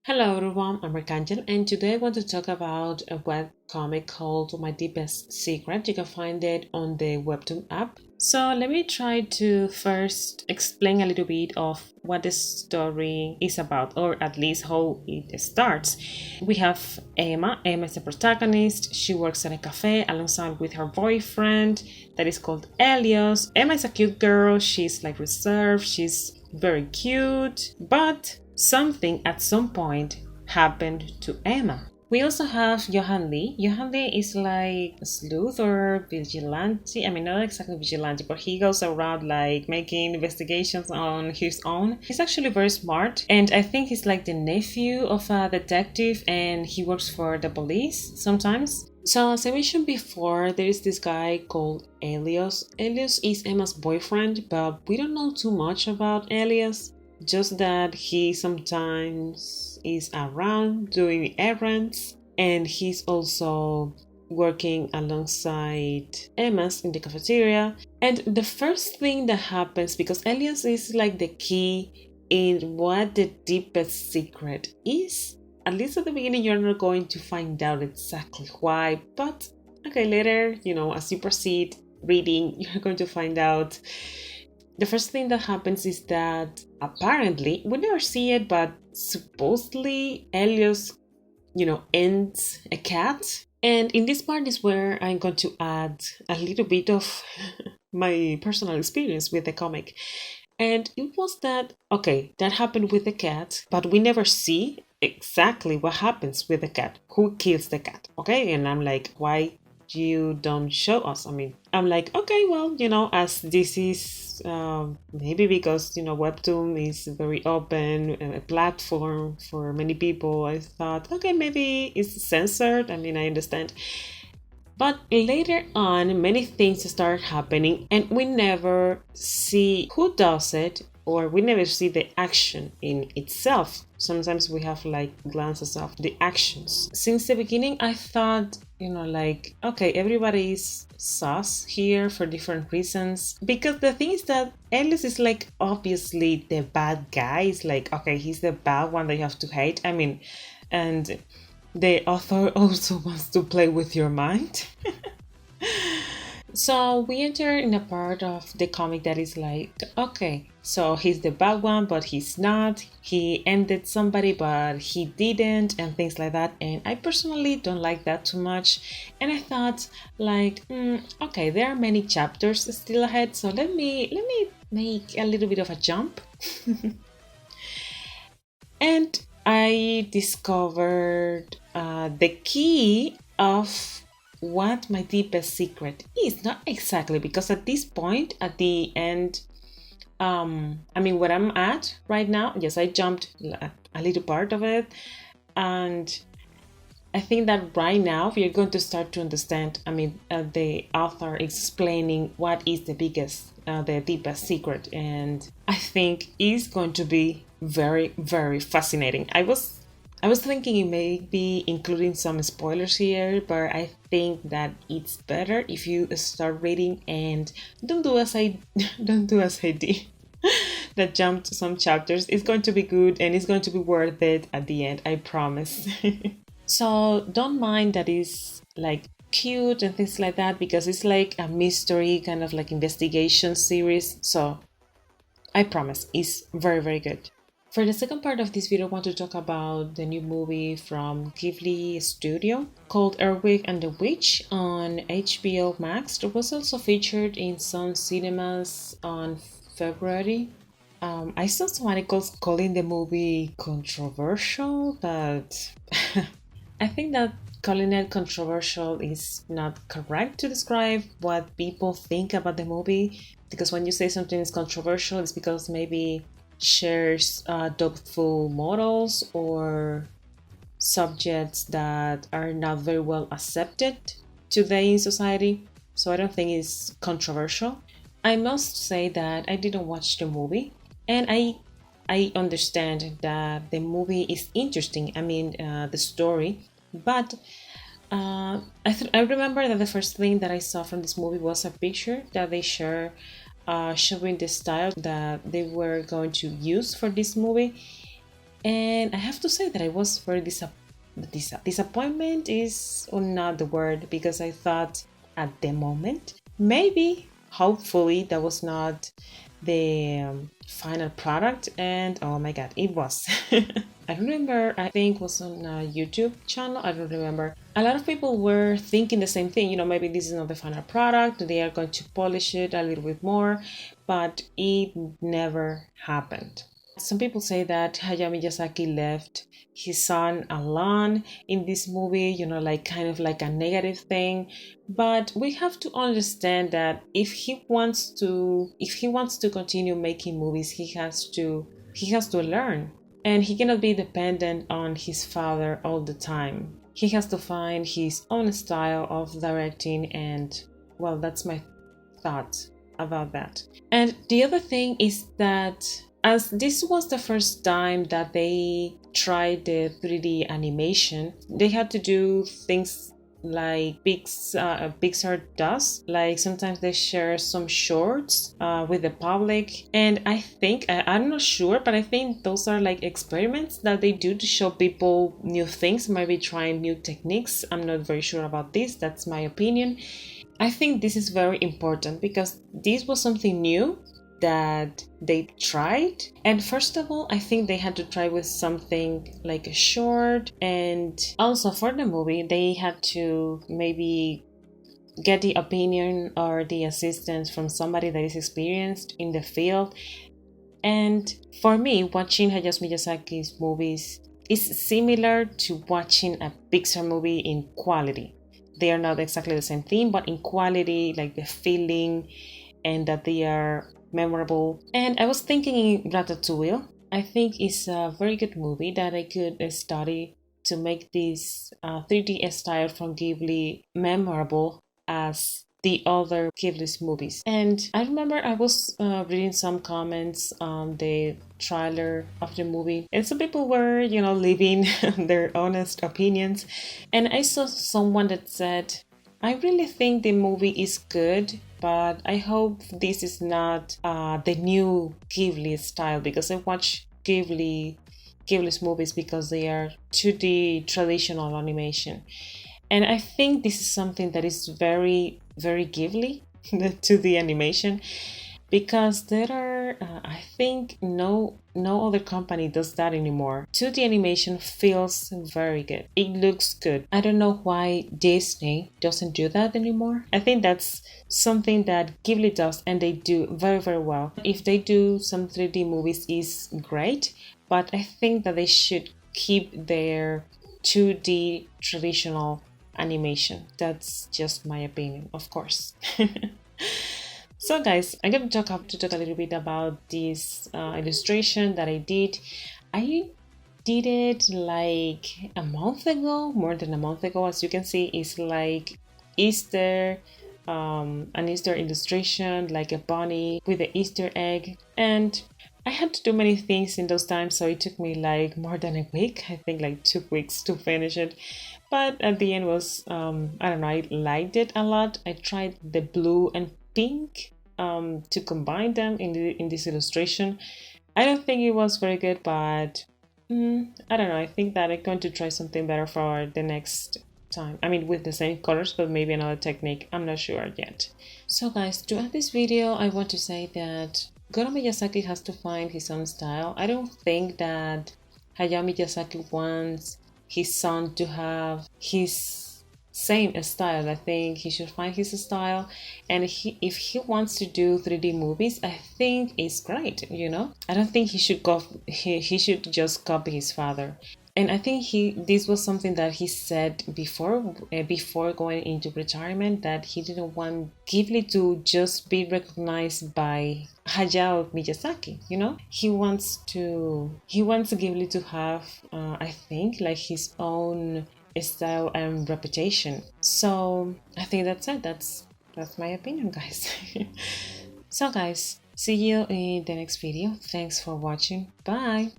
Hello everyone, I'm Arkangel and today I want to talk about a web comic called My Deepest Secret. You can find it on the webtoon app. So let me try to first explain a little bit of what the story is about, or at least how it starts. We have Emma. Emma is the protagonist. She works at a cafe alongside with her boyfriend that is called Elios. Emma is a cute girl. She's like reserved. She's very cute, but something at some point happened to Emma. We also have Johan Lee. Johan Lee is like a sleuth or vigilante. I mean, not exactly vigilante, but he goes around like making investigations on his own. He's actually very smart, and I think he's like the nephew of a detective, and he works for the police sometimes. So, as I mentioned before, there is this guy called Elios. Elios is Emma's boyfriend, but we don't know too much about Elios. Just that he sometimes is around doing errands, and he's also working alongside Emma's in the cafeteria. And the first thing that happens, because Elias is like the key in what the deepest secret is, at least at the beginning, you're not going to find out exactly why, but okay, later, as you proceed reading, you're going to find out. The first thing that happens is that apparently, we never see it, but supposedly Elios, ends a cat. And in this part is where I'm going to add a little bit of my personal experience with the comic. And it was that, okay, that happened with the cat, but we never see exactly what happens with the cat, who kills the cat, okay? And I'm like, why you don't show us? I mean, I'm like, okay, well, as this is maybe because, Webtoon is very open, a platform for many people, I thought, okay, maybe it's censored. I mean, I understand. But later on, many things start happening, and we never see who does it, or we never see the action in itself. Sometimes we have like glances of the actions. Since the beginning, I thought, okay, everybody is sus here for different reasons. Because the thing is that Ellis is like obviously the bad guy. It's like, okay, he's the bad one that you have to hate. I mean, and the author also wants to play with your mind. So we enter in a part of the comic that is like, okay, so he's the bad one, but he's not. He ended somebody, but he didn't, and things like that. And I personally don't like that too much. And I thought, like, okay, there are many chapters still ahead, so let me make a little bit of a jump. And I discovered the key of what my deepest secret is. Not exactly, because at this point, at the end, I mean, what I'm at right now, yes, I jumped a little part of it, and I think that right now we are going to start to understand. I mean, the author explaining what is the deepest secret, and I think is going to be very, very fascinating. I was thinking it may be including some spoilers here, but I think that it's better if you start reading and don't do as I don't do as I did. That jumped some chapters. It's going to be good and it's going to be worth it at the end, I promise. So don't mind that it's like cute and things like that, because it's like a mystery kind of like investigation series. So I promise it's very, very good. For the second part of this video, I want to talk about the new movie from Ghibli Studio called Earwig and the Witch on HBO Max. It was also featured in some cinemas on February. I saw some articles calling the movie controversial, but I think that calling it controversial is not correct to describe what people think about the movie, because when you say something is controversial, it's because maybe shares doubtful morals or subjects that are not very well accepted today in society. So I don't think it's controversial. I must say that I didn't watch the movie, and I understand that the movie is interesting. I mean, the story, but I remember that the first thing that I saw from this movie was a picture that they share showing the style that they were going to use for this movie. And I have to say that I was very disappointment is not the word, because I thought at the moment, maybe, hopefully, that was not the final product, and oh my god, it was. I don't remember, I think it was on a YouTube channel, I don't remember. A lot of people were thinking the same thing, maybe this is not the final product, they are going to polish it a little bit more, but it never happened. Some people say that Hayao Miyazaki left his son alone in this movie, like kind of like a negative thing. But we have to understand that if he wants to continue making movies, he has to learn. And he cannot be dependent on his father all the time. He has to find his own style of directing, and well, that's my thought about that. And the other thing is that, as this was the first time that they tried the 3D animation, they had to do things like Pixar does. Like sometimes they share some shorts with the public, and I'm not sure, but I think those are like experiments that they do to show people new things, maybe trying new techniques. I'm not very sure about this, that's my opinion. I think this is very important because this was something new that they tried. And first of all, I think they had to try with something like a short, and also for the movie they had to maybe get the opinion or the assistance from somebody that is experienced in the field. And for me, watching Hayao Miyazaki's movies is similar to watching a Pixar movie in quality. They are not exactly the same thing, but in quality, like the feeling, and that they are memorable. And I was thinking in Ratatouille, I think it's a very good movie that I could study to make this 3D style from Ghibli memorable as the other Ghibli's movies. And I remember I was reading some comments on the trailer of the movie, and some people were, leaving their honest opinions. And I saw someone that said, I really think the movie is good, but I hope this is not the new Ghibli style, because I watch Ghibli's movies because they are 2D traditional animation. And I think this is something that is very, very Ghibli, the 2D animation, because there are, I think, no other company does that anymore. 2D animation feels very good. It looks good. I don't know why Disney doesn't do that anymore. I think that's something that Ghibli does, and they do very, very well. If they do some 3D movies, is great, but I think that they should keep their 2D traditional animation. That's just my opinion, of course. So guys, I'm going to talk a little bit about this illustration that I did. I did it like a month ago, more than a month ago. As you can see, it's like Easter, an Easter illustration, like a bunny with an Easter egg. And I had to do many things in those times, so it took me like more than a week. I think like 2 weeks to finish it. But at the end was, I don't know, I liked it a lot. I tried the blue and pink to combine them in this illustration. I don't think it was very good, but I don't know. I think that I'm going to try something better for the next time. I mean, with the same colors, but maybe another technique. I'm not sure yet. So guys, to end this video, I want to say that Goro Miyazaki has to find his own style. I don't think that Hayao Miyazaki wants his son to have his same style. I think he should find his style, and if he wants to do 3D movies, I think it's great. I don't think he should just copy his father. And I think this was something that he said before going into retirement, that he didn't want Ghibli to just be recognized by Hayao Miyazaki. He wants Ghibli to have, I think, like his own style and reputation. So I think that's it. That's my opinion, guys. So guys, see you in the next video. Thanks for watching. Bye.